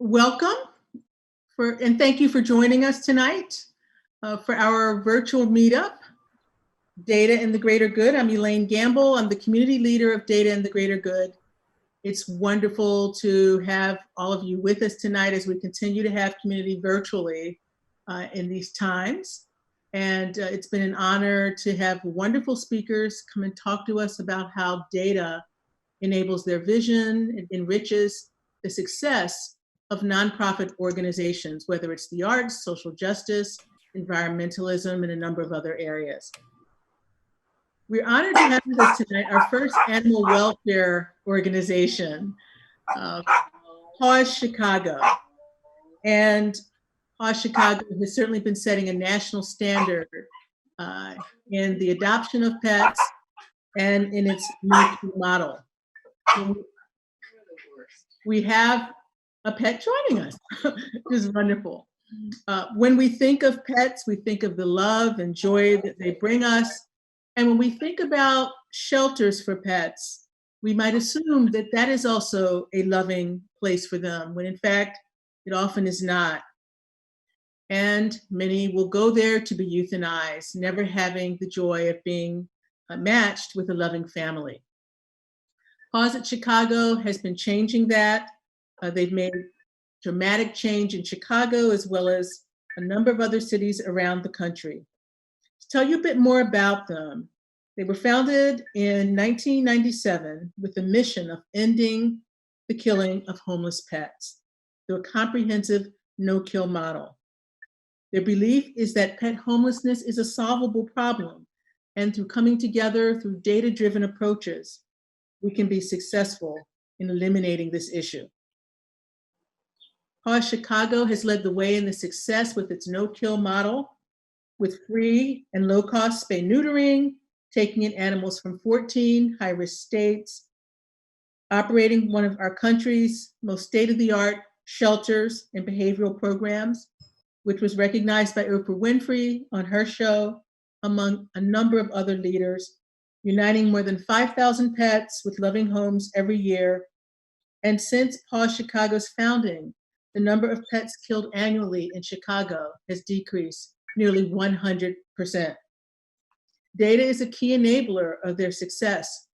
Welcome and thank you for joining us tonight for our virtual meetup, Data in the Greater Good. I'm Elaine Gamble. I'm the community leader of Data in the Greater Good. It's wonderful to have all of you with us tonight as we continue to have community virtually in these times. And it's been an honor to have wonderful speakers come and talk to us about how data enables their vision, it enriches the success of nonprofit organizations, whether it's the arts, social justice, environmentalism, and a number of other areas. We're honored to have with us tonight our first animal welfare organization, PAWs Chicago. And PAWs Chicago has certainly been setting a national standard in the adoption of pets and in its new model. We have a pet joining us, which is wonderful. When we think of pets, we think of the love and joy that they bring us. And when we think about shelters for pets, we might assume that that is also a loving place for them, when in fact, it often is not. And many will go there to be euthanized, never having the joy of being matched with a loving family. PAWs at Chicago has been changing that. They've made dramatic change in Chicago as well as a number of other cities around the country. To tell you a bit more about them, they were founded in 1997 with the mission of ending the killing of homeless pets through a comprehensive no-kill model. Their belief is that pet homelessness is a solvable problem, and through coming together through data-driven approaches, we can be successful in eliminating this issue. PAWs Chicago has led the way in the success with its no-kill model, with free and low-cost spay-neutering, taking in animals from 14 high-risk states, operating one of our country's most state-of-the-art shelters and behavioral programs, which was recognized by Oprah Winfrey on her show, among a number of other leaders, uniting more than 5,000 pets with loving homes every year. And since PAWs Chicago's founding, the number of pets killed annually in Chicago has decreased nearly 100%. Data is a key enabler of their success.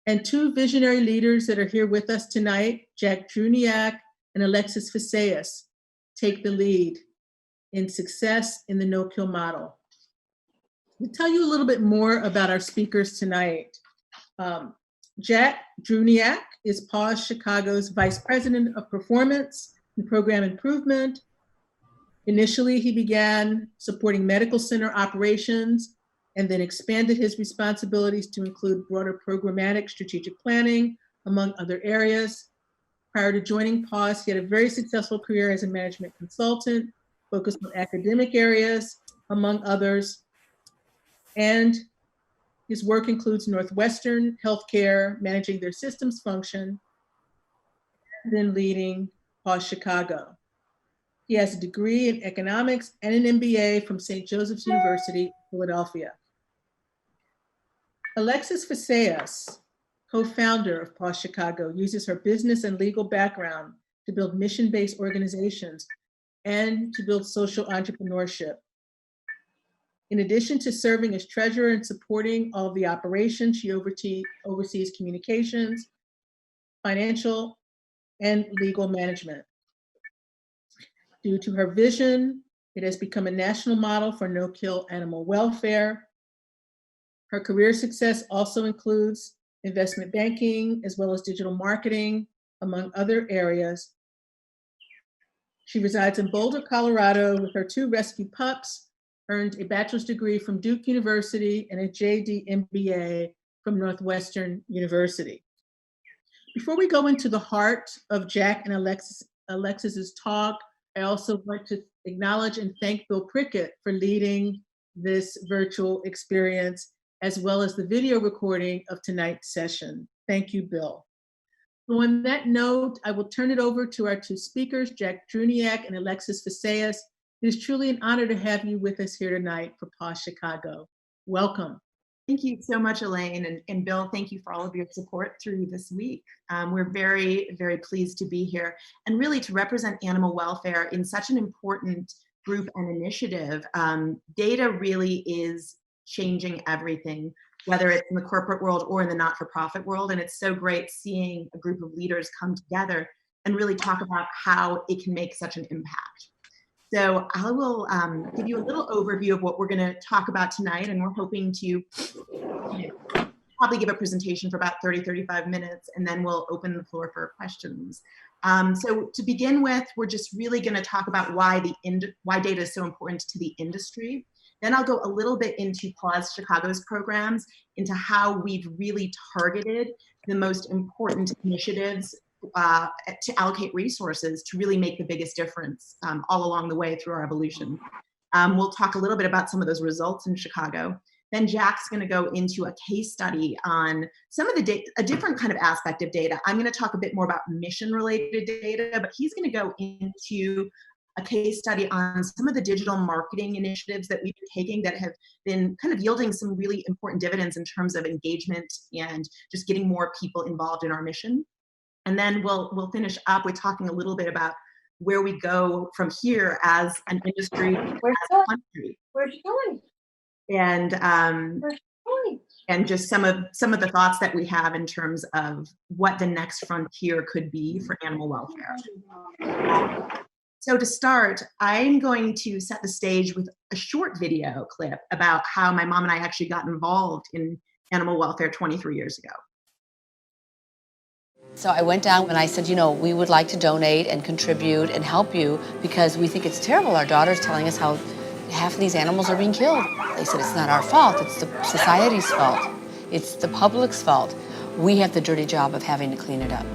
And two visionary leaders that are here with us tonight, Jack Druniak and Alexis Faceas, take the lead in success in the no-kill model. To tell you a little bit more about our speakers tonight, Jack Druniak is PAWs Chicago's Vice President of Performance and Program Improvement. Initially, he began supporting medical center operations and then expanded his responsibilities to include broader programmatic strategic planning, among other areas. Prior to joining PAWs, he had a very successful career as a management consultant, focused on academic areas, among others. And his work includes Northwestern Healthcare, managing their systems function, and then leading PAWs Chicago. He has a degree in economics and an MBA from St. Joseph's University, Philadelphia. Alexis Faceas, co-founder of PAWs Chicago, uses her business and legal background to build mission-based organizations and to build social entrepreneurship. In addition to serving as treasurer and supporting all of the operations, she oversees communications, financial, and legal management. Due to her vision, it has become a national model for no-kill animal welfare. Her career success also includes investment banking, as well as digital marketing, among other areas. She resides in Boulder, Colorado with her two rescue pups, earned a bachelor's degree from Duke University and a JD MBA from Northwestern University. Before we go into the heart of Jack and Alexis's talk, I also want to acknowledge and thank Bill Prickett for leading this virtual experience, as well as the video recording of tonight's session. Thank you, Bill. So on that note, I will turn it over to our two speakers, Jack Druniak and Alexis Faceas. It is truly an honor to have you with us here tonight for PAWs Chicago. Welcome. Thank you so much, Elaine. And Bill, thank you for all of your support through this week. We're very, very pleased to be here and really to represent animal welfare in such an important group and initiative. Data really is changing everything, whether it's in the corporate world or in the not-for-profit world. And it's so great seeing a group of leaders come together and really talk about how it can make such an impact. So I will give you a little overview of what we're going to talk about tonight, and we're hoping to probably give a presentation for about 30-35 minutes, and then we'll open the floor for questions. So to begin with, we're just really going to talk about why data is so important to the industry. Then I'll go a little bit into PAWs Chicago's programs, into how we've really targeted the most important initiatives to allocate resources to really make the biggest difference all along the way through our evolution. We'll talk a little bit about some of those results in Chicago. Then Jack's going to go into a case study on some of the data, a different kind of aspect of data. I'm going to talk a bit more about mission-related data, but he's going to go into a case study on some of the digital marketing initiatives that we've been taking that have been kind of yielding some really important dividends in terms of engagement and just getting more people involved in our mission. And then we'll finish up with talking a little bit about where we go from here as an industry, as a country. Where's she going? And just some of the thoughts that we have in terms of what the next frontier could be for animal welfare. So to start, I'm going to set the stage with a short video clip about how my mom and I actually got involved in animal welfare 23 years ago. So I went down and I said, you know, we would like to donate and contribute and help you because we think it's terrible. Our daughter's telling us how half of these animals are being killed. They said, it's not our fault, it's the society's fault. It's the public's fault. We have the dirty job of having to clean it up.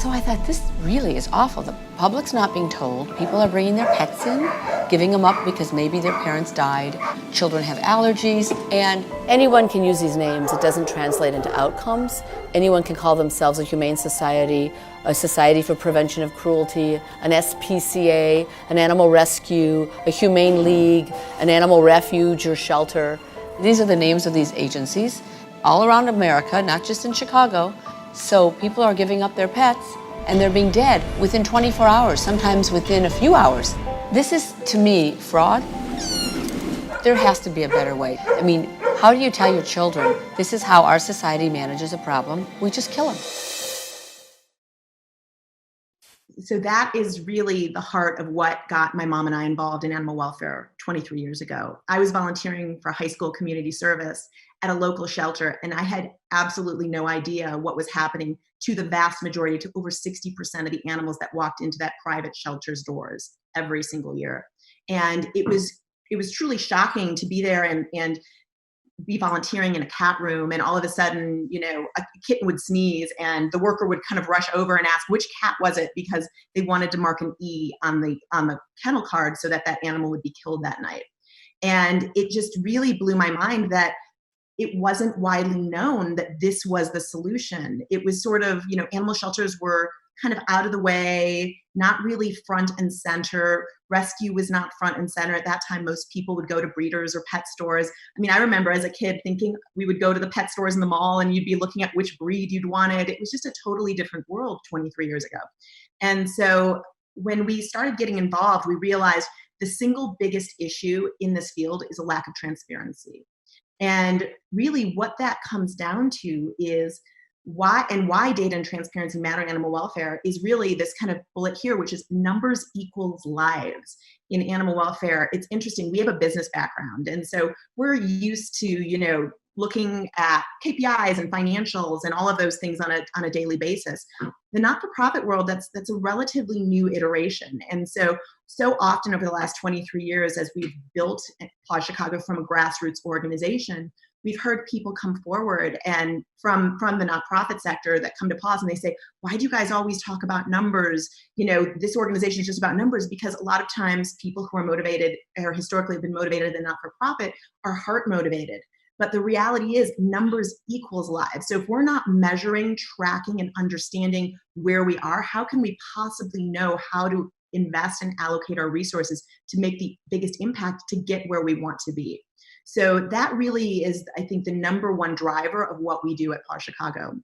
So I thought, this really is awful. The public's not being told. People are bringing their pets in, giving them up because maybe their parents died. Children have allergies. And anyone can use these names. It doesn't translate into outcomes. Anyone can call themselves a humane society, a society for prevention of cruelty, an SPCA, an animal rescue, a humane league, an animal refuge or shelter. These are the names of these agencies all around America, not just in Chicago. So people are giving up their pets and they're being dead within 24 hours, sometimes within a few hours. This is, to me, fraud. There has to be a better way. I mean, how do you tell your children this is how our society manages a problem? We just kill them. So that is really the heart of what got my mom and I involved in animal welfare 23 years ago. I was volunteering for high school community service at a local shelter, and I had absolutely no idea what was happening to the vast majority, to over 60% of the animals that walked into that private shelter's doors every single year. And it was truly shocking to be there and be volunteering in a cat room, and all of a sudden, you know, a kitten would sneeze and the worker would kind of rush over and ask which cat was it, because they wanted to mark an E on the kennel card so that that animal would be killed that night. And it just really blew my mind that it wasn't widely known that this was the solution. It was sort of, you know, animal shelters were kind of out of the way, not really front and center. Rescue was not front and center. At that time, most people would go to breeders or pet stores. I mean, I remember as a kid thinking we would go to the pet stores in the mall and you'd be looking at which breed you'd wanted. It was just a totally different world 23 years ago. And so when we started getting involved, we realized the single biggest issue in this field is a lack of transparency. And really what that comes down to is why data and transparency matter in animal welfare is really this kind of bullet here, which is numbers equals lives. In animal welfare, it's interesting, we have a business background. And so we're used to, you know, looking at KPIs and financials and all of those things on a daily basis. The not-for-profit world, that's a relatively new iteration. And so often over the last 23 years, as we've built PAWs Chicago from a grassroots organization, we've heard people come forward and from the nonprofit sector that come to PAWs and they say, why do you guys always talk about numbers? You know, this organization is just about numbers, because a lot of times people who are motivated or historically have been motivated in not-for-profit are heart motivated. But the reality is numbers equals lives. So if we're not measuring, tracking, and understanding where we are, how can we possibly know how to invest and allocate our resources to make the biggest impact to get where we want to be? So that really is, I think, the number one driver of what we do at PAW Chicago.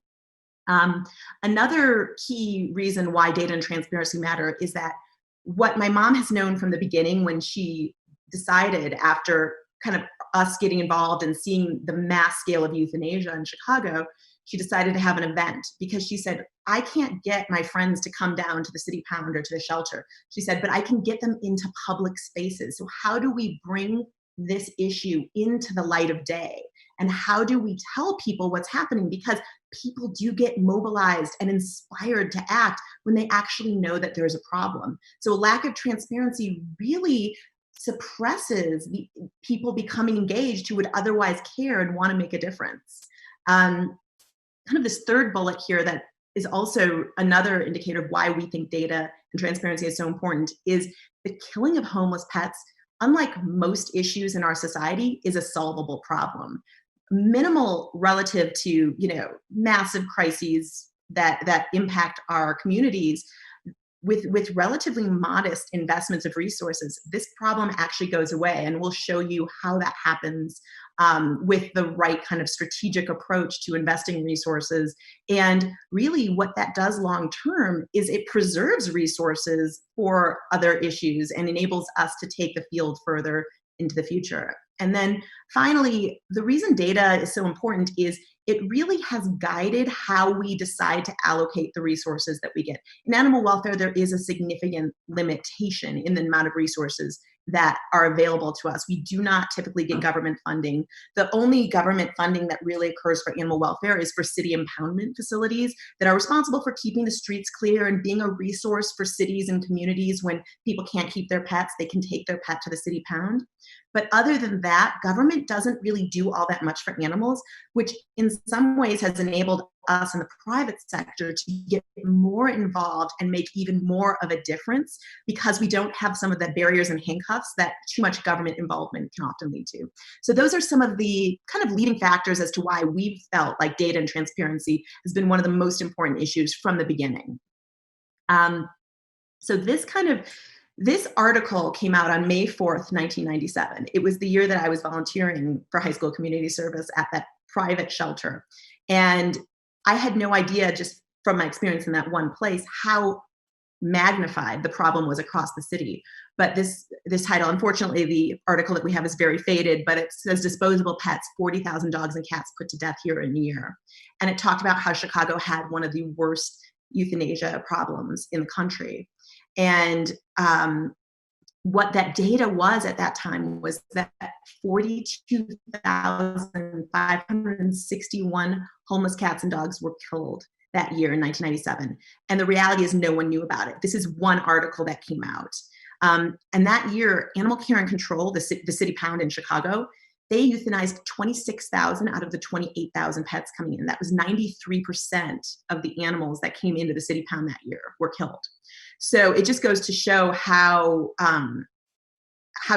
Another key reason why data and transparency matter is that what my mom has known from the beginning, when she decided, after kind of us getting involved and seeing the mass scale of euthanasia in Chicago, she decided to have an event, because she said, I can't get my friends to come down to the city pound or to the shelter. She said, but I can get them into public spaces. So how do we bring this issue into the light of day? And how do we tell people what's happening? Because people do get mobilized and inspired to act when they actually know that there's a problem. So a lack of transparency really suppresses the people becoming engaged who would otherwise care and want to make a difference. Kind of this third bullet here that is also another indicator of why we think data and transparency is so important is the killing of homeless pets, unlike most issues in our society, is a solvable problem. Minimal relative to, massive crises that impact our communities. With relatively modest investments of resources, this problem actually goes away, and we'll show you how that happens with the right kind of strategic approach to investing resources. And really what that does long term is it preserves resources for other issues and enables us to take the field further into the future. And then finally, the reason data is so important is it really has guided how we decide to allocate the resources that we get. In animal welfare, there is a significant limitation in the amount of resources that are available to us. We do not typically get government funding. The only government funding that really occurs for animal welfare is for city impoundment facilities that are responsible for keeping the streets clear and being a resource for cities and communities. When people can't keep their pets, they can take their pet to the city pound. But other than that, government doesn't really do all that much for animals, which in some ways has enabled us in the private sector to get more involved and make even more of a difference, because we don't have some of the barriers and handcuffs that too much government involvement can often lead to. So those are some of the kind of leading factors as to why we've felt like data and transparency has been one of the most important issues from the beginning. So this article came out on May 4th, 1997. It was the year that I was volunteering for high school community service at that private shelter. And I had no idea, just from my experience in that one place, how magnified the problem was across the city. But this title, unfortunately, the article that we have is very faded, but it says disposable pets, 40,000 dogs and cats put to death here in a year. And it talked about how Chicago had one of the worst euthanasia problems in the country. And what that data was at that time was that 42,561 homeless cats and dogs were killed that year in 1997. And the reality is no one knew about it. This is one article that came out. And that year, Animal Care and Control, the city pound in Chicago, they euthanized 26,000 out of the 28,000 pets coming in. That was 93% of the animals that came into the city pound that year were killed. So it just goes to show how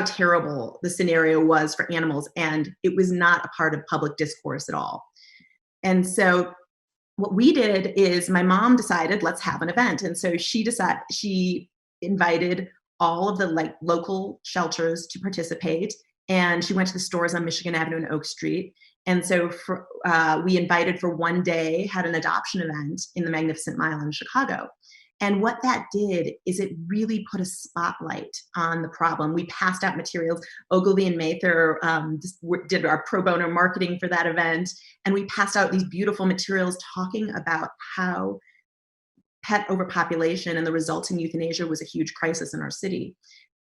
terrible the scenario was for animals, and it was not a part of public discourse at all. And so what we did is my mom decided, let's have an event. And so she invited all of the local shelters to participate, and she went to the stores on Michigan Avenue and Oak Street. And so we invited for one day, had an adoption event in the Magnificent Mile in Chicago. And what that did is it really put a spotlight on the problem. We passed out materials. Ogilvy and Mather did our pro bono marketing for that event. And we passed out these beautiful materials talking about how pet overpopulation and the resulting euthanasia was a huge crisis in our city.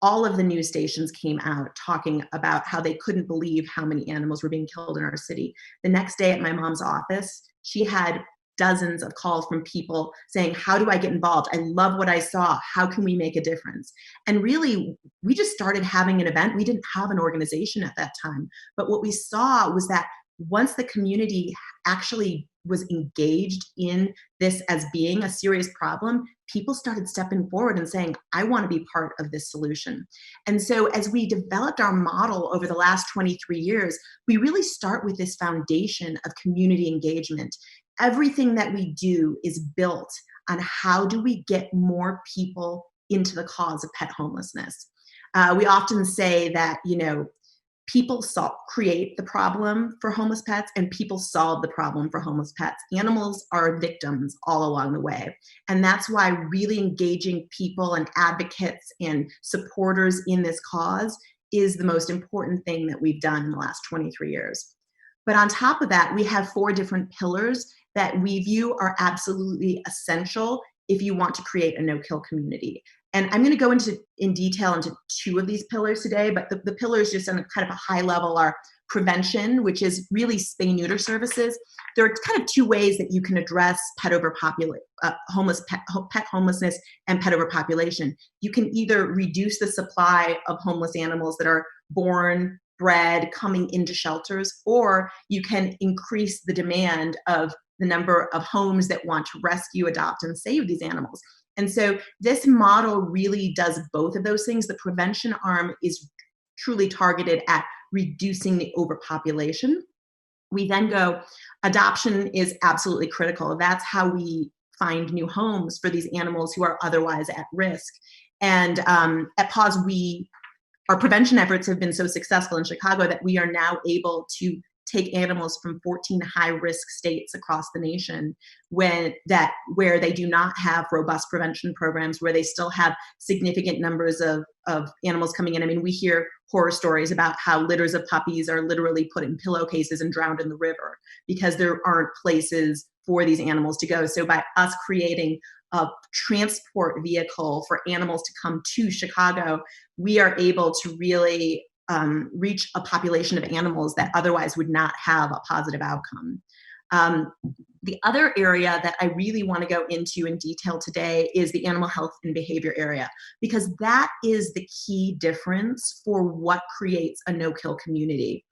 All of the news stations came out talking about how they couldn't believe how many animals were being killed in our city. The next day at my mom's office, she had dozens of calls from people saying, how do I get involved? I love what I saw. How can we make a difference? And really, we just started having an event. We didn't have an organization at that time. But what we saw was that once the community actually was engaged in this as being a serious problem, people started stepping forward and saying, I want to be part of this solution. And so as we developed our model over the last 23 years, we really start with this foundation of community engagement. Everything that we do is built on how do we get more people into the cause of pet homelessness. We often say that, people create the problem for homeless pets, and people solve the problem for homeless pets. Animals are victims all along the way. And that's why really engaging people and advocates and supporters in this cause is the most important thing that we've done in the last 23 years. But on top of that, we have 4 different pillars that we view are absolutely essential if you want to create a no-kill community. And I'm going to go in detail into 2 of these pillars today, but the pillars just on a kind of a high level are prevention, which is really spay-neuter services. There are kind of 2 ways that you can address pet homelessness and pet overpopulation. You can either reduce the supply of homeless animals that are born, bred, coming into shelters, or you can increase the demand of the number of homes that want to rescue, adopt, and save these animals. And so this model really does both of those things. The prevention arm is truly targeted at reducing the overpopulation. We then go, adoption is absolutely critical. That's how we find new homes for these animals who are otherwise at risk. And at PAWs, our prevention efforts have been so successful in Chicago that we are now able to take animals from 14 high-risk states across the nation where they do not have robust prevention programs, where they still have significant numbers of animals coming in. I mean, we hear horror stories about how litters of puppies are literally put in pillowcases and drowned in the river because there aren't places for these animals to go. So by us creating a transport vehicle for animals to come to Chicago, we are able to really reach a population of animals that otherwise would not have a positive outcome. The other area that I really want to go into in detail today is the animal health and behavior area, because that is the key difference for what creates a no-kill community.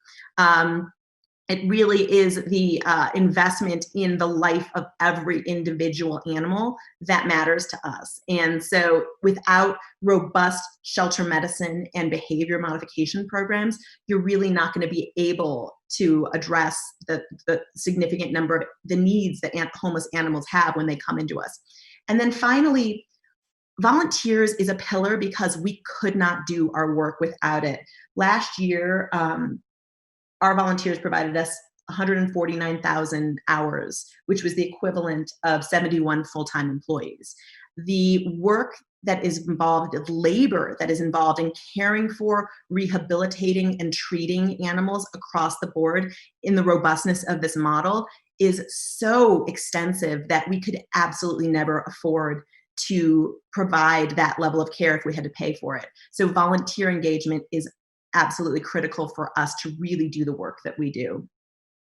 It really is the investment in the life of every individual animal that matters to us. And so without robust shelter medicine and behavior modification programs, you're really not going to be able to address the significant number of the needs that homeless animals have when they come into us. And then finally, volunteers is a pillar because we could not do our work without it. Last year, our volunteers provided us 149,000 hours, which was the equivalent of 71 full-time employees. The work that is involved, the labor that is involved in caring for, rehabilitating, and treating animals across the board in the robustness of this model is so extensive that we could absolutely never afford to provide that level of care if we had to pay for it. So volunteer engagement is absolutely critical for us to really do the work that we do.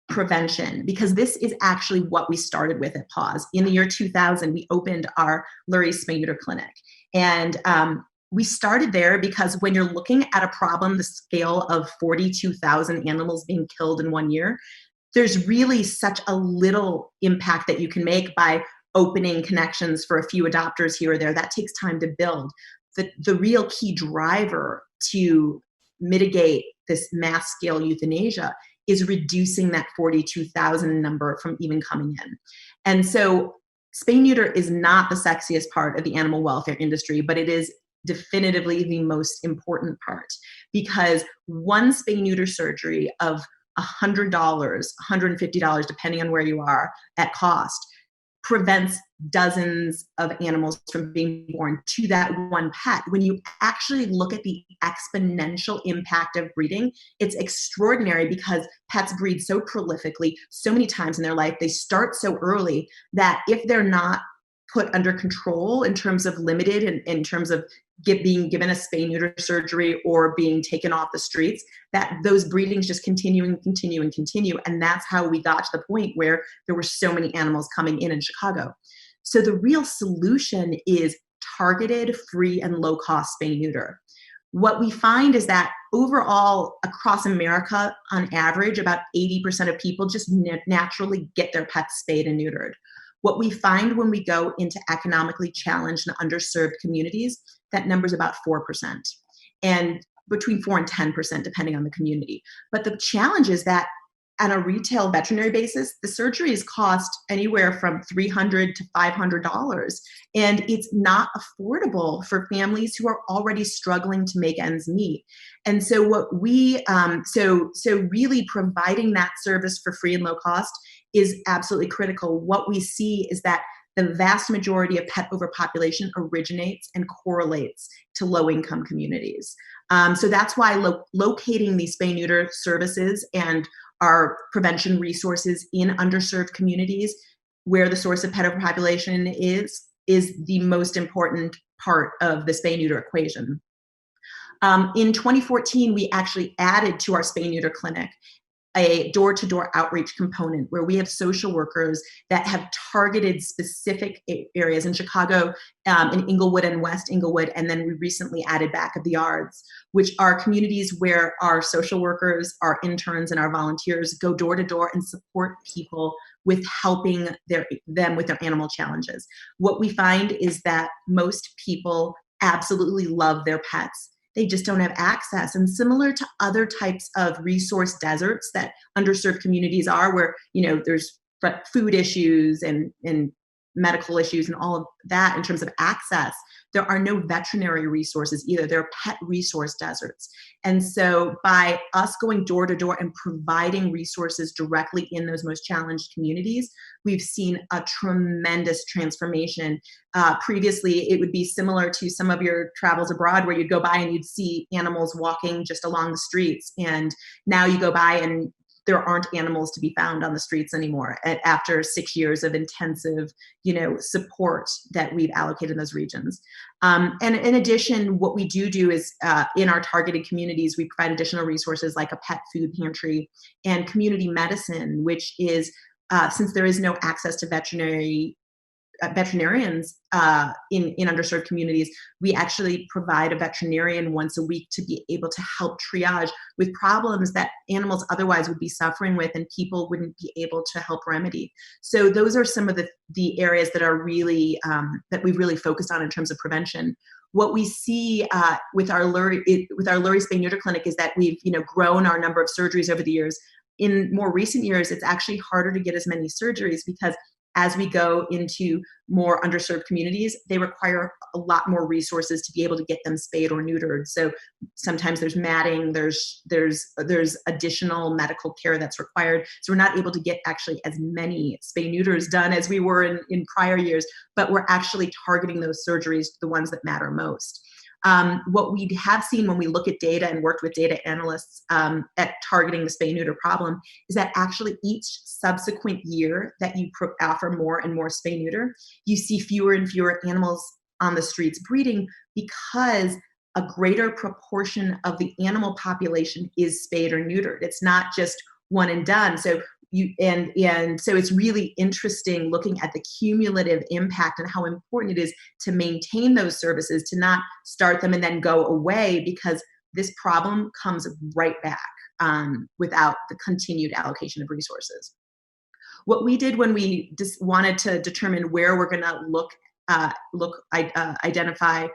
Prevention, because this is actually what we started with at PAWs. In the year 2000, we opened our Lurie's Spay-Neuter Clinic. And we started there because when you're looking at a problem the scale of 42,000 animals being killed in 1 year, there's really such a little impact that you can make by opening connections for a few adopters here or there. That takes time to build. The real key driver to mitigate this mass scale euthanasia is reducing that 42,000 number from even coming in. And so spay-neuter is not the sexiest part of the animal welfare industry, but it is definitively the most important part, because one spay-neuter surgery of $100, $150, depending on where you are at cost, prevents dozens of animals from being born to that one pet. When you actually look at the exponential impact of breeding, it's extraordinary because pets breed so prolifically, so many times in their life. They start so early that if they're not put under control in terms of limited and in terms of being given a spay-neuter surgery or being taken off the streets, that those breedings just continue and continue and continue. And that's how we got to the point where there were so many animals coming in Chicago. So the real solution is targeted, free, and low-cost spay-neuter. What we find is that overall across America, on average, about 80% of people just naturally get their pets spayed and neutered. What we find when we go into economically challenged and underserved communities, that number is about 4%, and between 4 and 10%, depending on the community. But the challenge is that on a retail veterinary basis, the surgeries cost anywhere from $300 to $500, and it's not affordable for families who are already struggling to make ends meet. And so what we, so really providing that service for free and low cost is absolutely critical. What we see is that the vast majority of pet overpopulation originates and correlates to low-income communities. So that's why locating these spay-neuter services and our prevention resources in underserved communities where the source of pet overpopulation is the most important part of the spay-neuter equation. In 2014, we actually added to our spay-neuter clinic a door-to-door outreach component where we have social workers that have targeted specific areas in Chicago, in Inglewood and West Inglewood, and then we recently added back at the Yards, which are communities where our social workers, our interns, and our volunteers go door-to-door and support people with helping them with their animal challenges. What we find is that most people absolutely love their pets. They just don't have access. And similar to other types of resource deserts that underserved communities are, where, there's food issues and medical issues and all of that in terms of access, there are no veterinary resources either. There are pet resource deserts. And so by us going door to door and providing resources directly in those most challenged communities, we've seen a tremendous transformation. Previously, it would be similar to some of your travels abroad where you'd go by and you'd see animals walking just along the streets. And now you go by and there aren't animals to be found on the streets anymore after 6 years of intensive, support that we've allocated in those regions. And in addition, what we do is in our targeted communities, we provide additional resources like a pet food pantry and community medicine, which is, since there is no access to veterinarians in underserved communities, we actually provide a veterinarian once a week to be able to help triage with problems that animals otherwise would be suffering with and people wouldn't be able to help remedy. So those are some of the areas that are really, that we've really focused on in terms of prevention. What we see with our Lurie Spay Neuter Clinic is that we've grown our number of surgeries over the years. In more recent years, it's actually harder to get as many surgeries because as we go into more underserved communities, they require a lot more resources to be able to get them spayed or neutered. So sometimes there's matting, there's additional medical care that's required. So we're not able to get actually as many spay neuters done as we were in prior years, but we're actually targeting those surgeries to the ones that matter most. What we have seen when we look at data and worked with data analysts at targeting the spay-neuter problem is that actually each subsequent year that you offer more and more spay-neuter, you see fewer and fewer animals on the streets breeding because a greater proportion of the animal population is spayed or neutered. It's not just one and done. So so it's really interesting looking at the cumulative impact and how important it is to maintain those services, to not start them and then go away, because this problem comes right back without the continued allocation of resources. What we did when we just wanted to determine where we're going to identify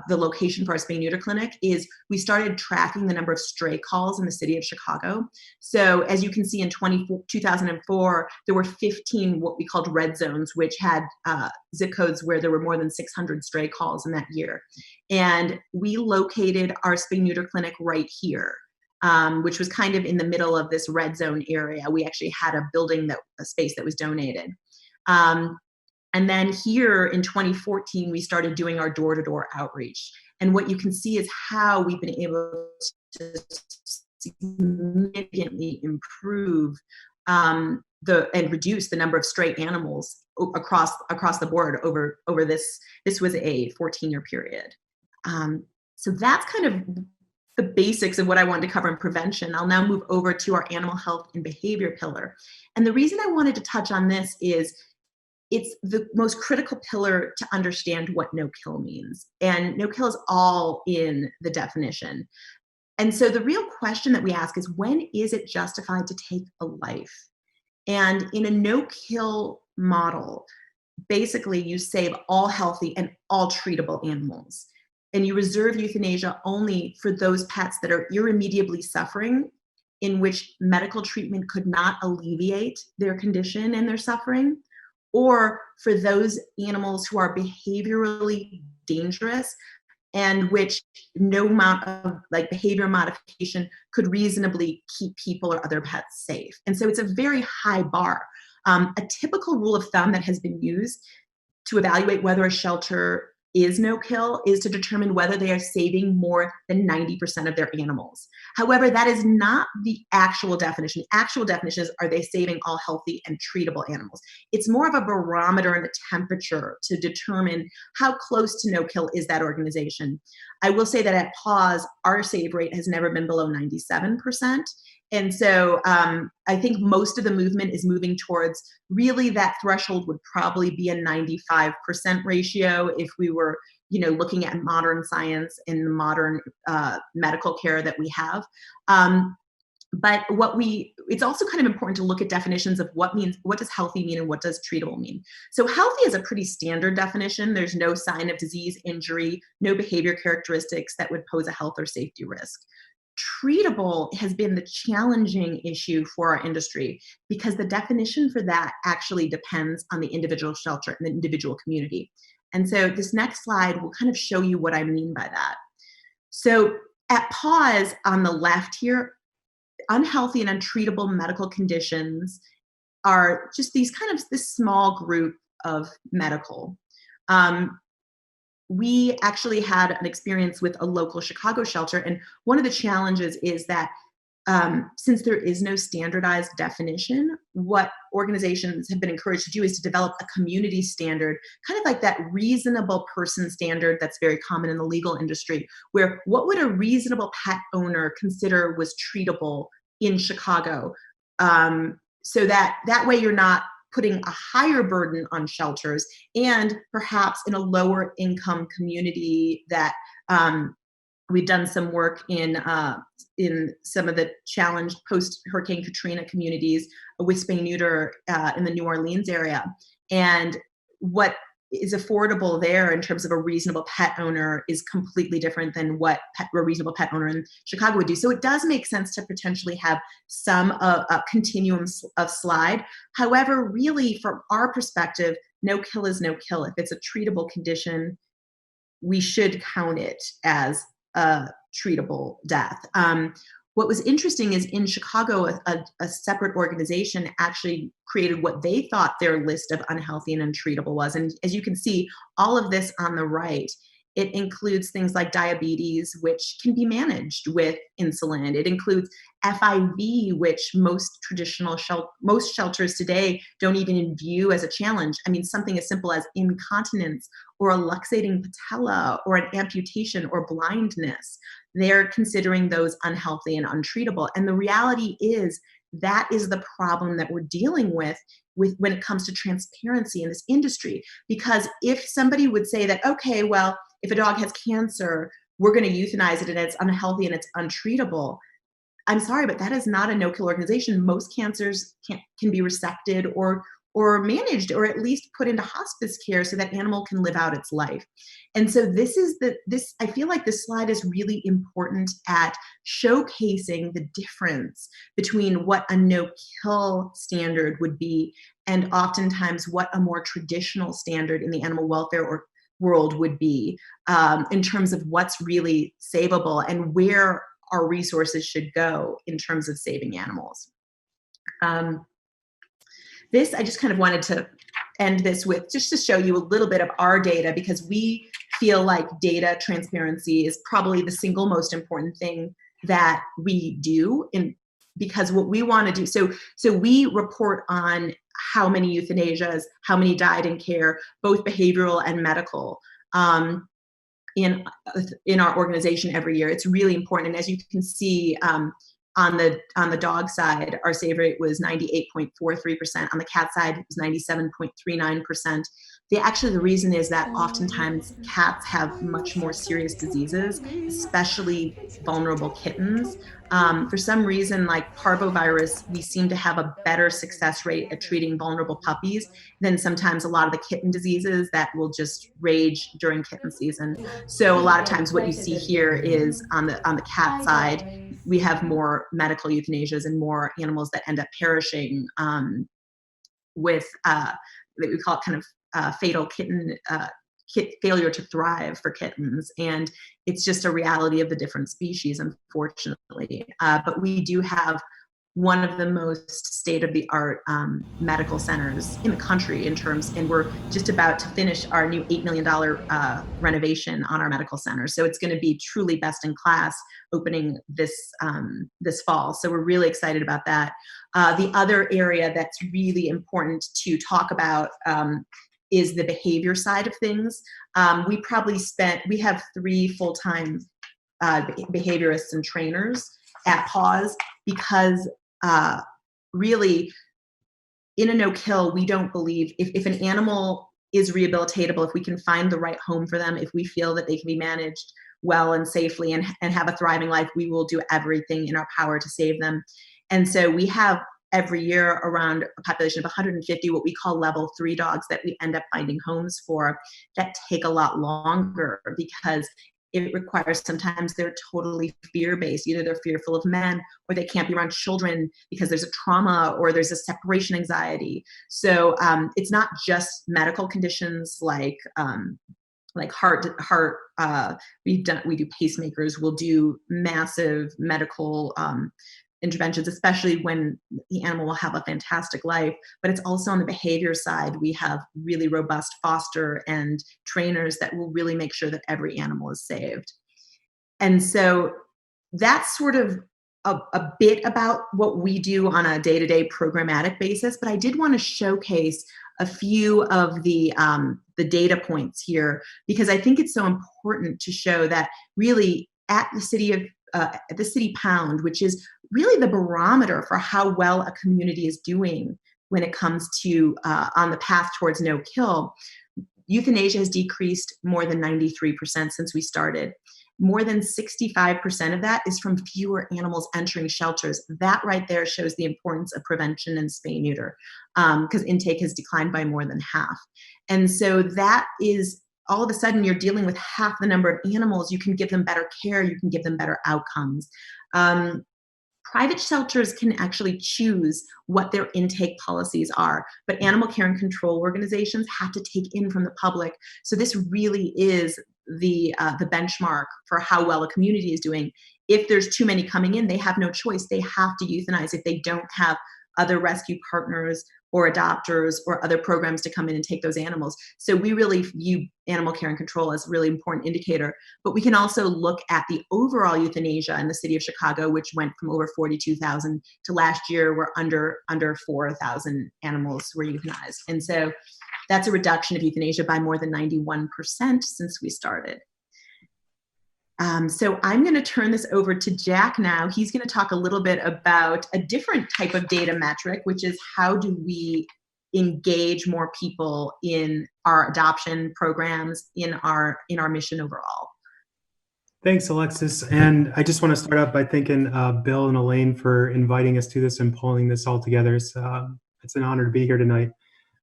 the location for our spay neuter clinic is we started tracking the number of stray calls in the city of Chicago. So as you can see in 2004, there were 15 what we called red zones, which had zip codes where there were more than 600 stray calls in that year. And we located our spay neuter clinic right here. Which was kind of in the middle of this red zone area. We actually had a space that was donated. And then here in 2014, we started doing our door-to-door outreach. And what you can see is how we've been able to significantly improve and reduce the number of stray animals across the board over this. This was a 14-year period. So that's kind of the basics of what I wanted to cover in prevention. I'll now move over to our animal health and behavior pillar. And the reason I wanted to touch on this is it's the most critical pillar to understand what no-kill means. And no-kill is all in the definition. And so the real question that we ask is, when is it justified to take a life? And in a no-kill model, basically you save all healthy and all treatable animals. And you reserve euthanasia only for those pets that are irremediably suffering in which medical treatment could not alleviate their condition and their suffering, or for those animals who are behaviorally dangerous and which no amount of like behavior modification could reasonably keep people or other pets safe. And so it's a very high bar. A typical rule of thumb that has been used to evaluate whether a shelter is no kill is to determine whether they are saving more than 90% of their animals. However, that is not the actual definition. The actual definition is, are they saving all healthy and treatable animals? It's more of a barometer and a temperature to determine how close to no kill is that organization. I will say that at PAWs, our save rate has never been below 97%. And so I think most of the movement is moving towards really that threshold would probably be a 95% ratio if we were, looking at modern science and the modern medical care that we have. But it's also kind of important to look at definitions of what does healthy mean and what does treatable mean. So healthy is a pretty standard definition. There's no sign of disease, injury, no behavior characteristics that would pose a health or safety risk. Treatable has been the challenging issue for our industry because the definition for that actually depends on the individual shelter and the individual community. And so this next slide will kind of show you what I mean by that. So at PAWs on the left here, unhealthy and untreatable medical conditions are just this small group of medical. We actually had an experience with a local Chicago shelter, and one of the challenges is that since there is no standardized definition, what organizations have been encouraged to do is to develop a community standard, kind of like that reasonable person standard that's very common in the legal industry, where what would a reasonable pet owner consider was treatable in Chicago, so that way you're not putting a higher burden on shelters, and perhaps in a lower income community that we've done some work in some of the challenged post-Hurricane Katrina communities with spay neuter in the New Orleans area. And what is affordable there in terms of a reasonable pet owner is completely different than what a reasonable pet owner in Chicago would do. So it does make sense to potentially have some continuum of slide. However, really from our perspective, no kill is no kill. If it's a treatable condition, we should count it as a treatable death. What was interesting is in Chicago, a separate organization actually created what they thought their list of unhealthy and untreatable was. And as you can see, all of this on the right, it includes things like diabetes, which can be managed with insulin. It includes FIV, which most shelters today don't even view as a challenge. I mean, something as simple as incontinence or a luxating patella or an amputation or blindness. They're considering those unhealthy and untreatable. And the reality is that is the problem that we're dealing with when it comes to transparency in this industry. Because if somebody would say that, okay, well, if a dog has cancer, we're going to euthanize it and it's unhealthy and it's untreatable. I'm sorry, but that is not a no-kill organization. Most cancers can be resected or managed, or at least put into hospice care so that animal can live out its life. And so I feel like this slide is really important at showcasing the difference between what a no-kill standard would be and oftentimes what a more traditional standard in the animal welfare world would be, in terms of what's really savable and where our resources should go in terms of saving animals. This, I just kind of wanted to end this with, just to show you a little bit of our data, because we feel like data transparency is probably the single most important thing that we do, because what we want to do, so we report on how many euthanasias, how many died in care, both behavioral and medical, in our organization every year. It's really important. And as you can see, on the dog side, our save rate was 98.43%. On the cat side, it was 97.39%. The reason is that oftentimes cats have much more serious diseases, especially vulnerable kittens. For some reason, like parvovirus, we seem to have a better success rate at treating vulnerable puppies than sometimes a lot of the kitten diseases that will just rage during kitten season. So a lot of times what you see here is on the cat side, we have more medical euthanasias and more animals that end up perishing with that we call it kind of fatal kitten failure to thrive for kittens. And it's just a reality of the different species, unfortunately. But we do have one of the most state-of-the-art medical centers in the country in terms, and we're just about to finish our new $8 million renovation on our medical center. So it's going to be truly best in class opening this fall. So we're really excited about that. The other area that's really important to talk about is the behavior side of things. We have 3 full-time behaviorists and trainers at PAWs because really in a no-kill, we don't believe if an animal is rehabilitatable, if we can find the right home for them, if we feel that they can be managed well and safely and have a thriving life, we will do everything in our power to save them. And so we have every year around a population of 150 what we call level 3 dogs that we end up finding homes for that take a lot longer because it requires sometimes they're totally fear-based. Either they're fearful of men or they can't be around children because there's a trauma or there's a separation anxiety. So it's not just medical conditions like heart. We do pacemakers. We'll do massive medical interventions, especially when the animal will have a fantastic life. But it's also on the behavior side. We have really robust foster and trainers that will really make sure that every animal is saved. And so that's sort of a bit about what we do on a day-to-day programmatic basis. But I did want to showcase a few of the data points here because I think it's so important to show that really at the city pound, which is really the barometer for how well a community is doing when it comes to on the path towards no kill, euthanasia has decreased more than 93% since we started. More than 65% of that is from fewer animals entering shelters. That right there shows the importance of prevention and spay neuter because intake has declined by more than half. And so that is all of a sudden you're dealing with half the number of animals. You can give them better care. You can give them better outcomes. Private shelters can actually choose what their intake policies are, but animal care and control organizations have to take in from the public. So this really is the benchmark for how well a community is doing. If there's too many coming in, they have no choice. They have to euthanize if they don't have other rescue partners or adopters or other programs to come in and take those animals. So we really view animal care and control as a really important indicator. But we can also look at the overall euthanasia in the city of Chicago, which went from over 42,000 to last year we're under 4,000 animals were euthanized. And so that's a reduction of euthanasia by more than 91% since we started. So I'm going to turn this over to Jack now. He's going to talk a little bit about a different type of data metric, which is how do we engage more people in our adoption programs, in our mission overall. Thanks, Alexis. And I just want to start out by thanking Bill and Elaine for inviting us to this and pulling this all together. It's an honor to be here tonight.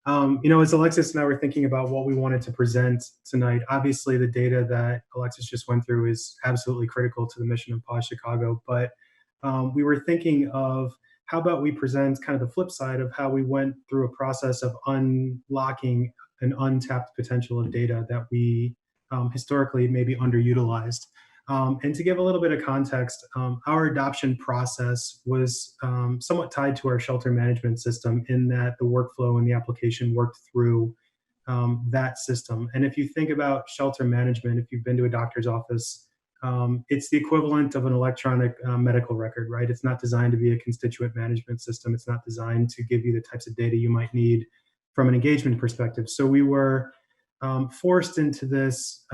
As Alexis and I were thinking about what we wanted to present tonight, obviously the data that Alexis just went through is absolutely critical to the mission of PAWs Chicago. But we were thinking of how about we present kind of the flip side of how we went through a process of unlocking an untapped potential of data that we historically maybe underutilized. And to give a little bit of context, our adoption process was somewhat tied to our shelter management system in that the workflow and the application worked through that system. And if you think about shelter management, if you've been to a doctor's office, it's the equivalent of an electronic medical record, right? It's not designed to be a constituent management system. It's not designed to give you the types of data you might need from an engagement perspective. So we were forced into this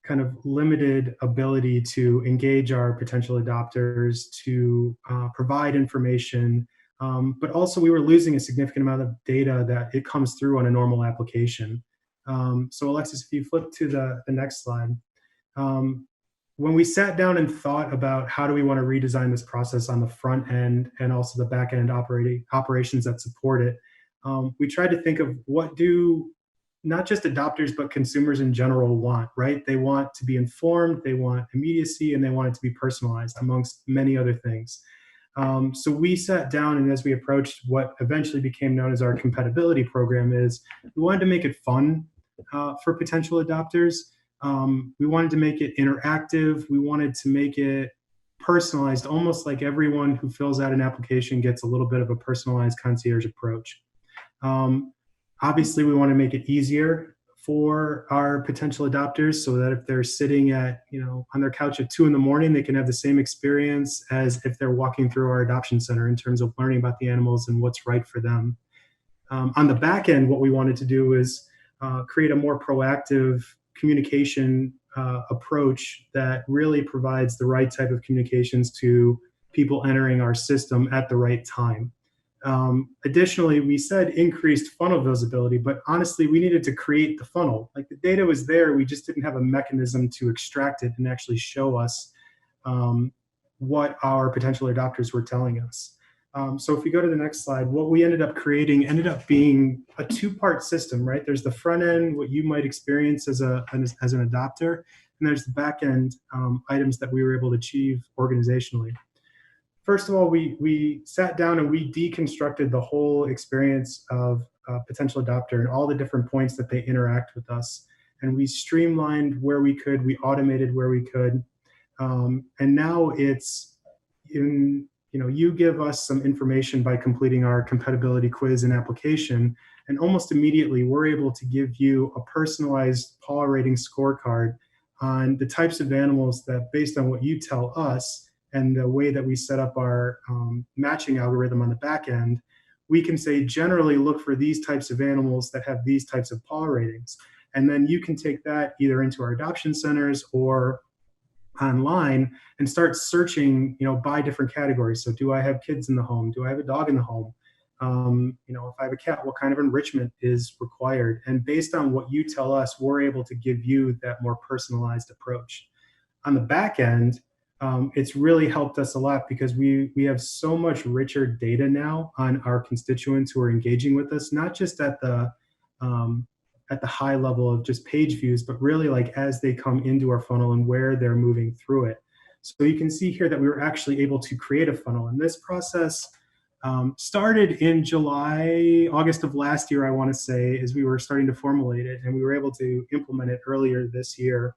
kind of limited ability to engage our potential adopters, to provide information But also we were losing a significant amount of data that it comes through on a normal application. So Alexis, if you flip to the next slide. When we sat down and thought about how do we want to redesign this process on the front end and also the back end operations that support it, we tried to think of what do not just adopters, but consumers in general want, right? They want to be informed, they want immediacy, and they want it to be personalized, amongst many other things. So we sat down, and as we approached what eventually became known as our compatibility program, is we wanted to make it fun for potential adopters. We wanted to make it interactive. We wanted to make it personalized, almost like everyone who fills out an application gets a little bit of a personalized concierge approach. Obviously, we want to make it easier for our potential adopters so that if they're sitting at, on their couch at 2 a.m, they can have the same experience as if they're walking through our adoption center in terms of learning about the animals and what's right for them. On the back end, what we wanted to do is create a more proactive communication approach that really provides the right type of communications to people entering our system at the right time. Additionally, we said increased funnel visibility, but honestly, we needed to create the funnel. Like the data was there, we just didn't have a mechanism to extract it and actually show us what our potential adopters were telling us. So if we go to the next slide, what we ended up creating ended up being a 2-part system, right? There's the front end, what you might experience as an adopter, and there's the back end items that we were able to achieve organizationally. First of all, we sat down and we deconstructed the whole experience of a potential adopter and all the different points that they interact with us. And we streamlined where we could, we automated where we could. And now it's you give us some information by completing our compatibility quiz and application, and almost immediately we're able to give you a personalized paw rating scorecard on the types of animals that, based on what you tell us and the way that we set up our matching algorithm on the back end, we can say generally look for these types of animals that have these types of paw ratings. And then you can take that either into our adoption centers or online and start searching, by different categories. So do I have kids in the home? Do I have a dog in the home? If I have a cat, what kind of enrichment is required? And based on what you tell us, we're able to give you that more personalized approach. On the back end, it's really helped us a lot because we have so much richer data now on our constituents who are engaging with us, not just at the high level of just page views, but really like as they come into our funnel and where they're moving through it. So you can see here that we were actually able to create a funnel. And this process started in August of last year, I want to say, as we were starting to formulate it. And we were able to implement it earlier this year,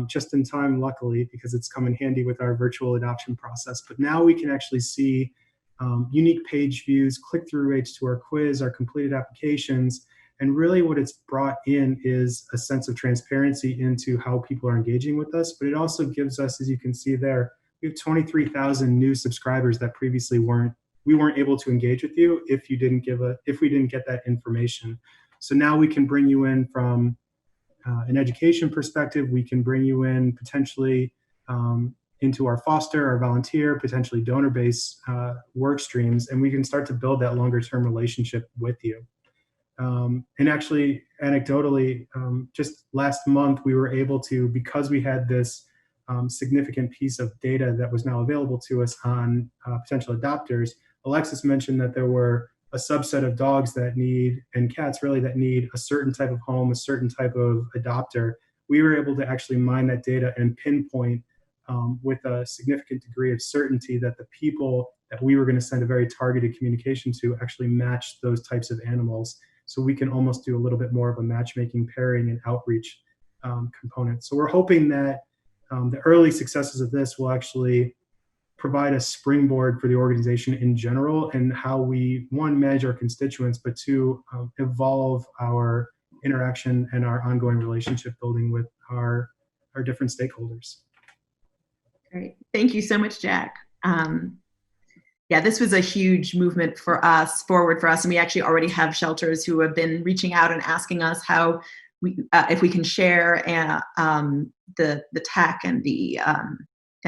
just in time, luckily, because it's come in handy with our virtual adoption process. But now we can actually see unique page views, click-through rates to our quiz, our completed applications. And really what it's brought in is a sense of transparency into how people are engaging with us. But it also gives us, as you can see there, we have 23,000 new subscribers that previously we weren't able to engage with you if we didn't get that information. So now we can bring you in from an education perspective. We can bring you in potentially into our foster, our volunteer, potentially donor-based work streams, and we can start to build that longer-term relationship with you. And actually, anecdotally, just last month, we were able to, because we had this significant piece of data that was now available to us on potential adopters. Alexis mentioned that there were a subset of dogs and cats really that need a certain type of home, a certain type of adopter. We were able to actually mine that data and pinpoint with a significant degree of certainty that the people that we were going to send a very targeted communication to actually matched those types of animals. So we can almost do a little bit more of a matchmaking, pairing, and outreach component. So we're hoping that the early successes of this will actually provide a springboard for the organization in general and how we, one, manage our constituents, but two, evolve our interaction and our ongoing relationship building with our different stakeholders. Great. Thank you so much, Jack. Yeah, this was a huge movement forward for us. And we actually already have shelters who have been reaching out and asking us how if we can share the tech and the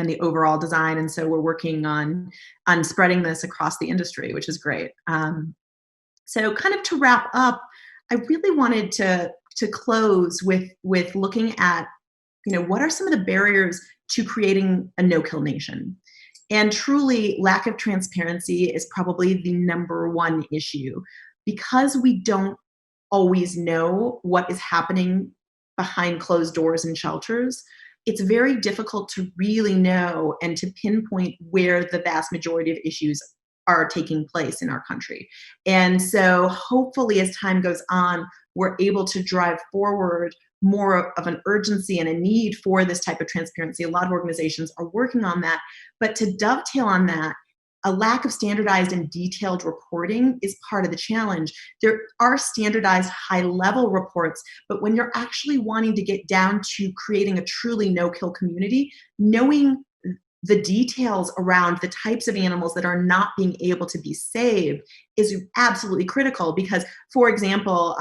the overall design. And so we're working on spreading this across the industry, which is great. So kind of to wrap up, I really wanted to close with looking at, what are some of the barriers to creating a no-kill nation? And truly, lack of transparency is probably the number one issue, because we don't always know what is happening behind closed doors in shelters. It's very difficult to really know and to pinpoint where the vast majority of issues are taking place in our country. And so hopefully as time goes on, we're able to drive forward more of an urgency and a need for this type of transparency. A lot of organizations are working on that. But to dovetail on that, a lack of standardized and detailed reporting is part of the challenge. There are standardized high-level reports, but when you're actually wanting to get down to creating a truly no-kill community, knowing the details around the types of animals that are not being able to be saved is absolutely critical. Because, for example,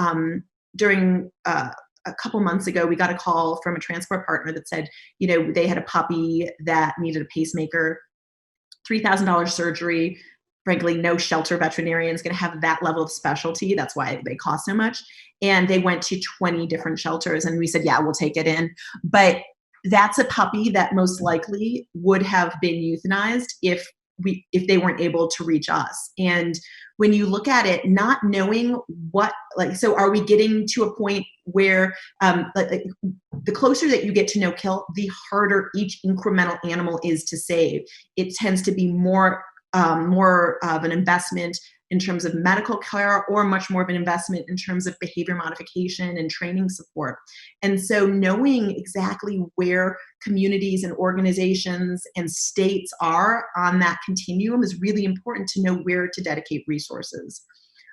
during a couple months ago, we got a call from a transport partner that said, they had a puppy that needed a pacemaker, $3,000 surgery. Frankly, no shelter veterinarian is going to have that level of specialty. That's why they cost so much. And they went to 20 different shelters, and we said, yeah, we'll take it in. But that's a puppy that most likely would have been euthanized if they weren't able to reach us. And when you look at it, not knowing so are we getting to a point where the closer that you get to no kill, the harder each incremental animal is to save. It tends to be more of an investment in terms of medical care, or much more of an investment in terms of behavior modification and training support. And so knowing exactly where communities and organizations and states are on that continuum is really important to know where to dedicate resources.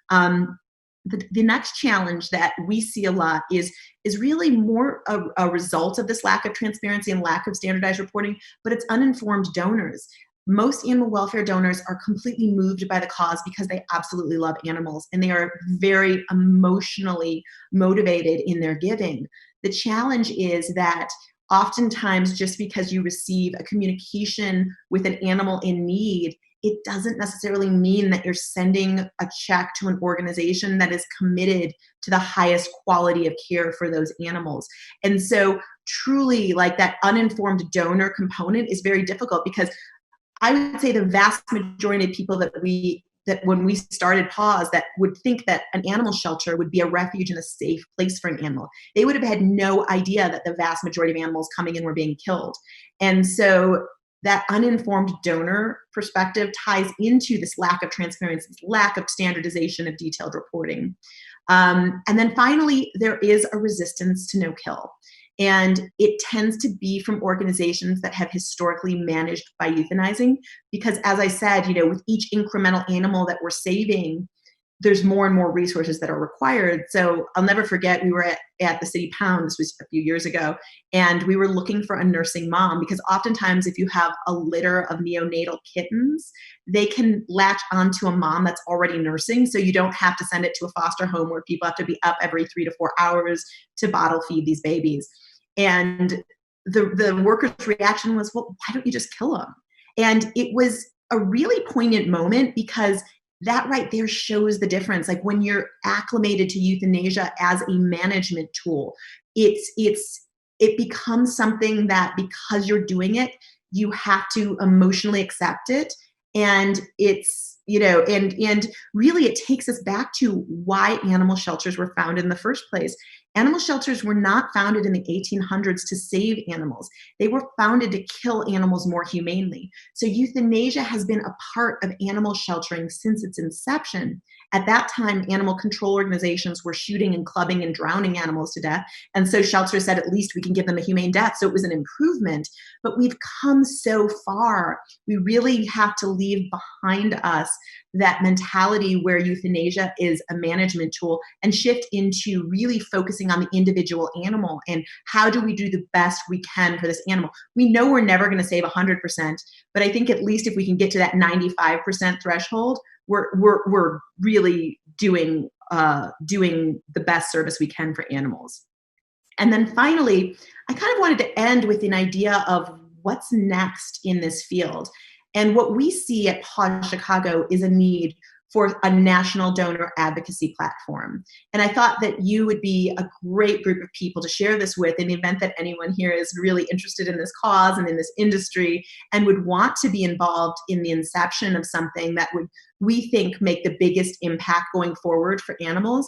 The next challenge that we see a lot is really more a result of this lack of transparency and lack of standardized reporting, but it's uninformed donors. Most animal welfare donors are completely moved by the cause because they absolutely love animals, and they are very emotionally motivated in their giving. The challenge is that oftentimes, just because you receive a communication with an animal in need, it doesn't necessarily mean that you're sending a check to an organization that is committed to the highest quality of care for those animals. And so truly, like, that uninformed donor component is very difficult, because I would say the vast majority of people that when we started PAWs, that would think that an animal shelter would be a refuge and a safe place for an animal, they would have had no idea that the vast majority of animals coming in were being killed. And so that uninformed donor perspective ties into this lack of transparency, this lack of standardization of detailed reporting. And then finally, there is a resistance to no kill. And it tends to be from organizations that have historically managed by euthanizing, because, as I said, with each incremental animal that we're saving, there's more and more resources that are required. So I'll never forget, we were at the city pound, this was a few years ago, and we were looking for a nursing mom, because oftentimes if you have a litter of neonatal kittens, they can latch onto a mom that's already nursing. So you don't have to send it to a foster home where people have to be up every 3 to 4 hours to bottle feed these babies. And the worker's reaction was, well, why don't you just kill them? And it was a really poignant moment, because that right there shows the difference. Like, when you're acclimated to euthanasia as a management tool, it becomes something that, because you're doing it, you have to emotionally accept it. And it's, and really it takes us back to why animal shelters were founded in the first place. Animal shelters were not founded in the 1800s to save animals. They were founded to kill animals more humanely. So euthanasia has been a part of animal sheltering since its inception. At that time, animal control organizations were shooting and clubbing and drowning animals to death. And so shelters said, at least we can give them a humane death. So it was an improvement. But we've come so far. We really have to leave behind us that mentality where euthanasia is a management tool, and shift into really focusing on the individual animal and how do we do the best we can for this animal. We know we're never going to save 100%, but I think at least if we can get to that 95% threshold, we're really doing the best service we can for animals. And then finally, I kind of wanted to end with an idea of what's next in this field? And what we see at PAWs Chicago is a need for a national donor advocacy platform. And I thought that you would be a great group of people to share this with in the event that anyone here is really interested in this cause and in this industry and would want to be involved in the inception of something that would, we think, make the biggest impact going forward for animals.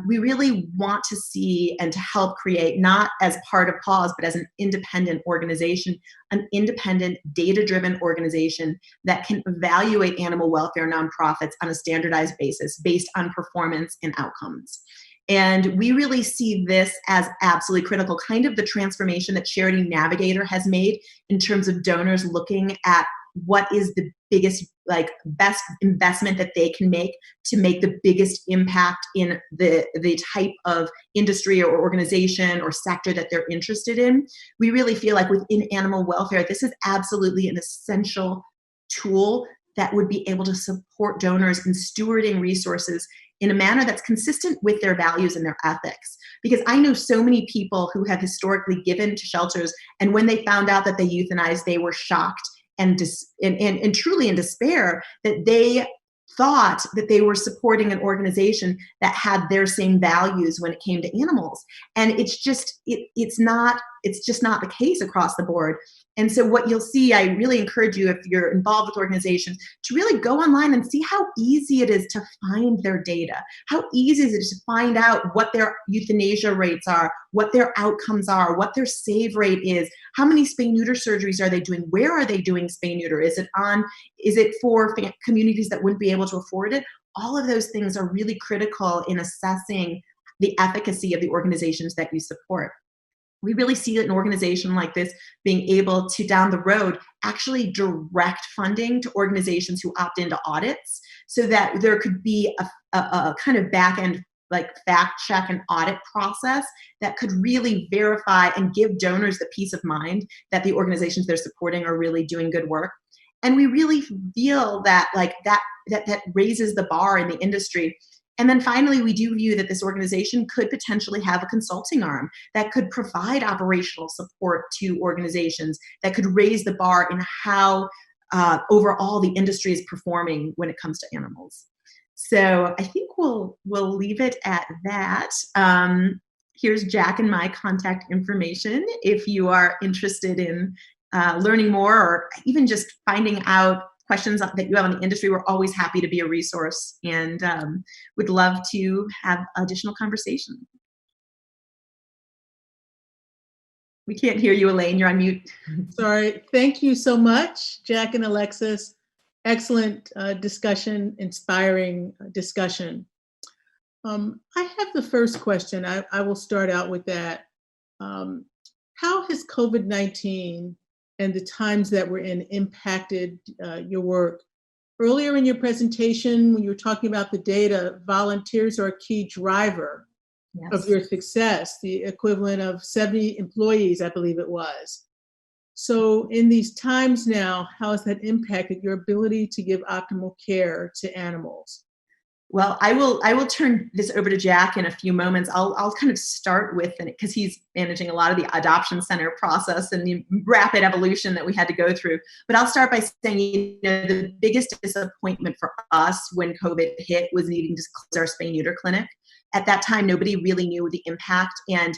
We really want to see and to help create, not as part of PAWs, but as an independent organization, an independent data-driven organization that can evaluate animal welfare nonprofits on a standardized basis based on performance and outcomes. And we really see this as absolutely critical, kind of the transformation that Charity Navigator has made in terms of donors looking at what is the biggest, like, best investment that they can make to make the biggest impact in the type of industry or organization or sector that they're interested in. We really feel like within animal welfare, this is absolutely an essential tool that would be able to support donors in stewarding resources in a manner that's consistent with their values and their ethics. Because I know so many people who have historically given to shelters, and when they found out that they euthanized, they were shocked and truly in despair that they thought that they were supporting an organization that had their same values when it came to animals. And it's just not the case across the board. And so what you'll see, I really encourage you, if you're involved with organizations, to really go online and see how easy it is to find their data. How easy is it to find out what their euthanasia rates are, what their outcomes are, what their save rate is, how many spay-neuter surgeries are they doing, where are they doing spay-neuter, is it for communities that wouldn't be able to afford it? All of those things are really critical in assessing the efficacy of the organizations that you support. We really see an organization like this being able to, down the road, actually direct funding to organizations who opt into audits, so that there could be a kind of back-end, like, fact check and audit process that could really verify and give donors the peace of mind that the organizations they're supporting are really doing good work. And we really feel that, like, that raises the bar in the industry. And then finally, we do view that this organization could potentially have a consulting arm that could provide operational support to organizations, that could raise the bar in how overall the industry is performing when it comes to animals. So I think we'll leave it at that. Here's Jack and my contact information if you are interested in learning more, or even just finding out questions that you have on the industry. We're always happy to be a resource, and would love to have additional conversation. We can't hear you, Elaine. You're on mute. Sorry. Thank you so much, Jack and Alexis. Excellent discussion, inspiring discussion. I have the first question. I will start out with that. How has COVID-19 and the times that we're in impacted your work? Earlier in your presentation, when you were talking about the data, volunteers are a key driver of your success, the equivalent of 70 employees, I believe it was. So in these times now, how has that impacted your ability to give optimal care to animals? Well, I will turn this over to Jack in a few moments. I'll kind of start with, because he's managing a lot of the adoption center process and the rapid evolution that we had to go through. But I'll start by saying, the biggest disappointment for us when COVID hit was needing to close our spay-neuter clinic. At that time, nobody really knew the impact and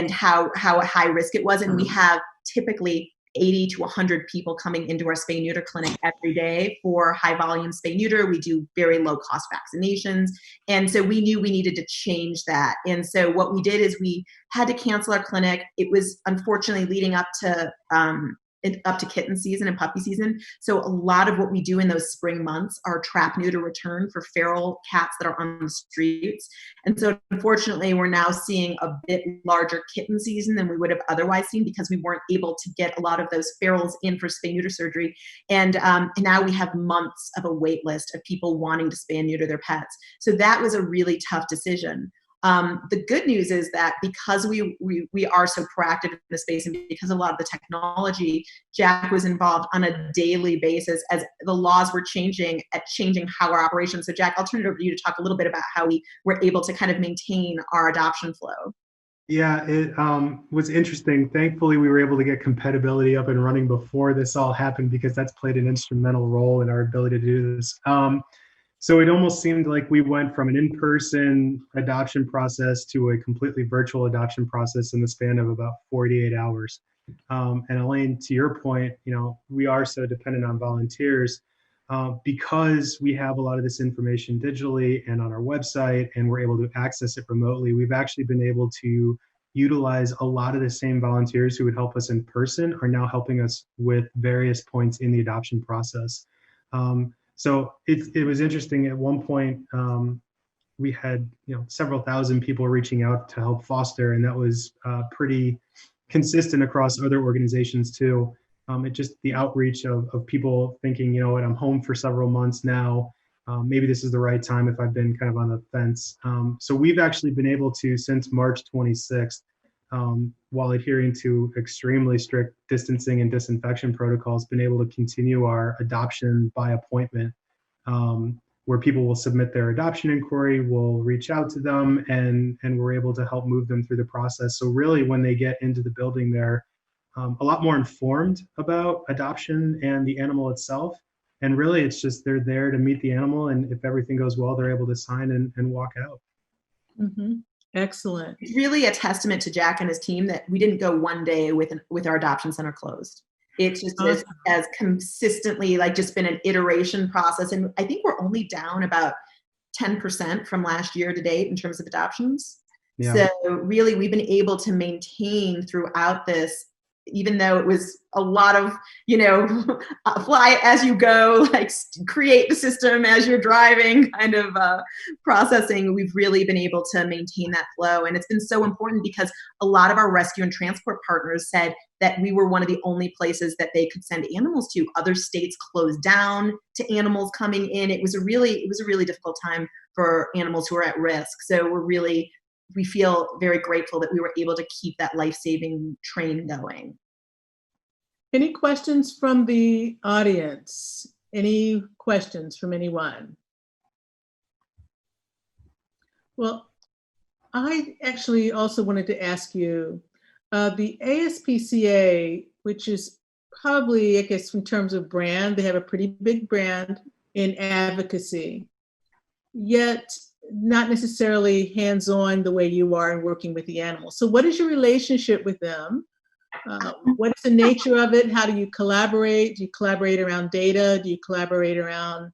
how high risk it was. And we have typically 80 to 100 people coming into our spay-neuter clinic every day for high volume spay-neuter. We do very low cost vaccinations. And so we knew we needed to change that. And so what we did is we had to cancel our clinic. It was unfortunately leading up to kitten season and puppy season. So a lot of what we do in those spring months are trap, neuter, return for feral cats that are on the streets. And so unfortunately, we're now seeing a bit larger kitten season than we would have otherwise seen, because we weren't able to get a lot of those ferals in for spay neuter surgery. And now we have months of a wait list of people wanting to spay and neuter their pets. So that was a really tough decision. The good news is that because we are so proactive in the space, and because a lot of the technology, Jack was involved on a daily basis as the laws were changing how our operations. So Jack, I'll turn it over to you to talk a little bit about how we were able to kind of maintain our adoption flow. Yeah, it was interesting. Thankfully, we were able to get compatibility up and running before this all happened because that's played an instrumental role in our ability to do this. So it almost seemed like we went from an in-person adoption process to a completely virtual adoption process in the span of about 48 hours. And Elaine, to your point, we are so dependent on volunteers because we have a lot of this information digitally and on our website, and we're able to access it remotely. We've actually been able to utilize a lot of the same volunteers who would help us in person are now helping us with various points in the adoption process. So it was interesting. At one point, we had several thousand people reaching out to help foster, and that was pretty consistent across other organizations too. It just the outreach of people thinking, what, I'm home for several months now. Maybe this is the right time if I've been kind of on the fence. So we've actually been able to, since March 26th, while adhering to extremely strict distancing and disinfection protocols, been able to continue our adoption by appointment, where people will submit their adoption inquiry, we'll reach out to them, and we're able to help move them through the process. So really, when they get into the building, they're a lot more informed about adoption and the animal itself. And really, it's just they're there to meet the animal, and if everything goes well, they're able to sign and walk out. Mhm. Excellent. It's really a testament to Jack and his team that we didn't go one day with our adoption center closed. It's just as consistently just been an iteration process. And I think we're only down about 10% from last year to date in terms of adoptions. Yeah. So really, we've been able to maintain throughout this, even though it was a lot of, fly as you go, create the system as you're driving kind of processing. We've really been able to maintain that flow. And it's been so important because a lot of our rescue and transport partners said that we were one of the only places that they could send animals to. Other states closed down to animals coming in. It was a really difficult time for animals who are at risk. So we feel very grateful that we were able to keep that life-saving train going. Any questions from the audience? Any questions from anyone? Well, I actually also wanted to ask you, the ASPCA, which is probably, I guess, in terms of brand, they have a pretty big brand in advocacy, yet not necessarily hands-on the way you are in working with the animals. So what is your relationship with them? What is the nature of it? How do you collaborate? Do you collaborate around data? Do you collaborate around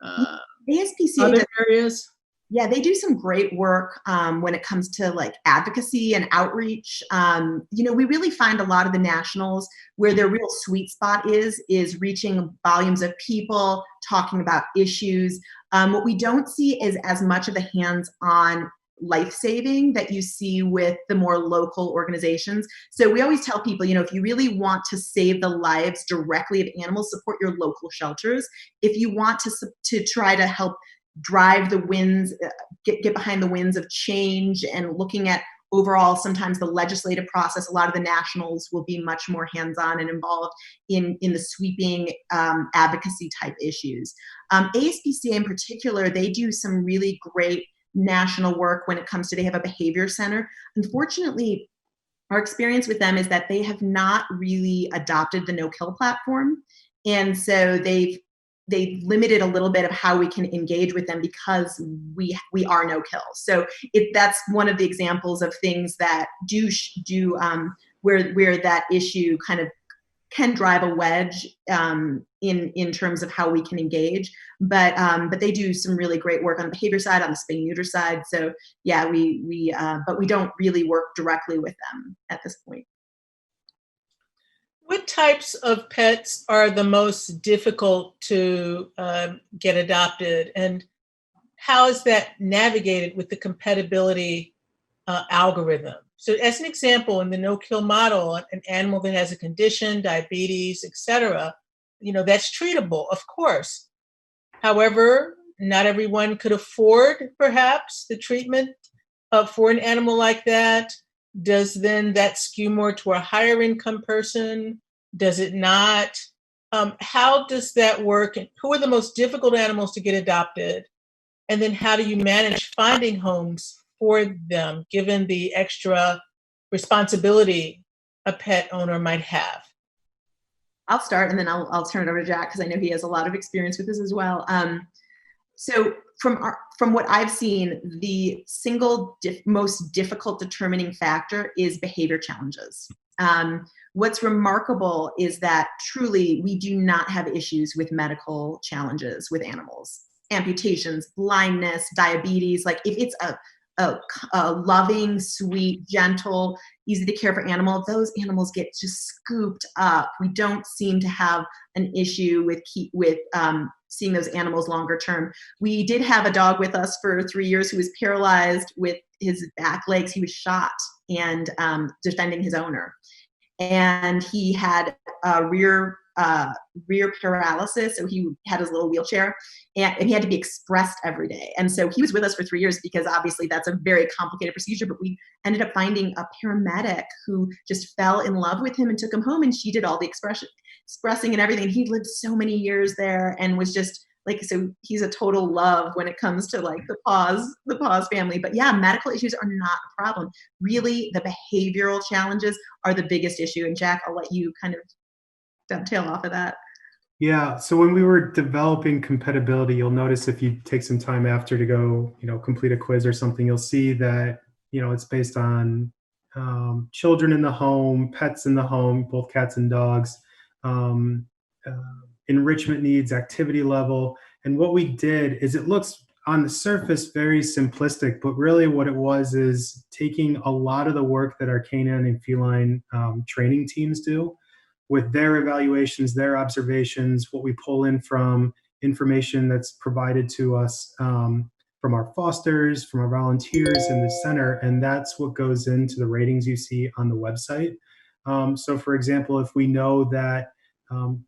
ASPCA other areas? Yeah, they do some great work when it comes to advocacy and outreach. We really find a lot of the nationals where their real sweet spot is reaching volumes of people, talking about issues. What we don't see is as much of the hands-on life-saving that you see with the more local organizations. So we always tell people, if you really want to save the lives directly of animals, support your local shelters. If you want to try to help drive the winds, get behind the winds of change and looking at overall sometimes the legislative process, a lot of the nationals will be much more hands-on and involved in the sweeping advocacy type issues. ASPCA in particular, they do some really great national work when it comes to, they have a behavior center. Unfortunately, our experience with them is that they have not really adopted the no-kill platform. And so they've limited a little bit of how we can engage with them because we are no kill. So that's one of the examples of things that where that issue kind of can drive a wedge in terms of how we can engage. But they do some really great work on the behavior side, on the spay neuter side. So yeah, but we don't really work directly with them at this point. What types of pets are the most difficult to get adopted, and how is that navigated with the compatibility algorithm? So as an example, in the no-kill model, an animal that has a condition, diabetes, etc., that's treatable, of course. However, not everyone could afford, perhaps, the treatment for an animal like that. Does then that skew more to a higher income person? Does it not? How does that work? And who are the most difficult animals to get adopted? And then how do you manage finding homes for them, given the extra responsibility a pet owner might have? I'll start and then I'll turn it over to Jack because I know he has a lot of experience with this as well. So from what I've seen, the single most difficult determining factor is behavior challenges. What's remarkable is that truly we do not have issues with medical challenges with animals, amputations, blindness, diabetes. Like if it's a loving, sweet, gentle, easy to care for animal, those animals get just scooped up. We don't seem to have an issue with seeing those animals longer term. We did have a dog with us for 3 years who was paralyzed with his back legs. He was shot and defending his owner. And he had rear paralysis, so he had his little wheelchair, and he had to be expressed every day. And so he was with us for 3 years because obviously that's a very complicated procedure, but we ended up finding a paramedic who just fell in love with him and took him home, and she did all the expressing and everything. He lived so many years there and was just like, so he's a total love when it comes to like the PAWs family. But yeah, medical issues are not a problem. Really, the behavioral challenges are the biggest issue. And Jack, I'll let you kind of dovetail off of that. Yeah. So when we were developing compatibility, you'll notice if you take some time after to go, complete a quiz or something, you'll see that, it's based on children in the home, pets in the home, both cats and dogs, enrichment needs, activity level. And what we did is, it looks on the surface very simplistic, but really what it was is taking a lot of the work that our canine and feline training teams do with their evaluations, their observations, what we pull in from information that's provided to us from our fosters, from our volunteers in the center, and that's what goes into the ratings you see on the website. So for example, if we know that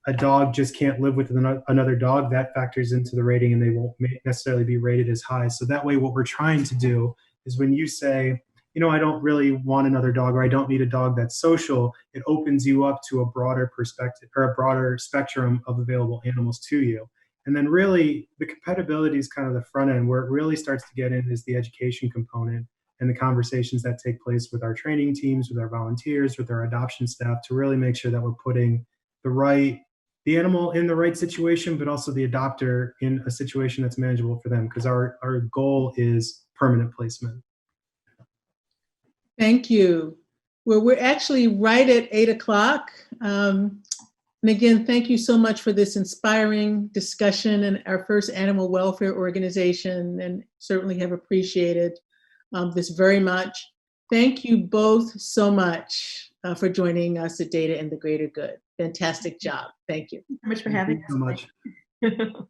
a dog just can't live with another dog, that factors into the rating and they won't necessarily be rated as high. So that way what we're trying to do is when you say, I don't really want another dog, or I don't need a dog that's social, it opens you up to a broader perspective or a broader spectrum of available animals to you. And then really the compatibility is kind of the front end. Where it really starts to get in is the education component and the conversations that take place with our training teams, with our volunteers, with our adoption staff, to really make sure that we're putting the animal in the right situation, but also the adopter in a situation that's manageable for them, because our goal is permanent placement. Thank you. Well, we're actually right at 8 o'clock. And again, thank you so much for this inspiring discussion and our first animal welfare organization, and certainly have appreciated this very much. Thank you both so much for joining us at Data and the Greater Good. Fantastic job. Thank you. Thank you so much for having us. Thank you so much.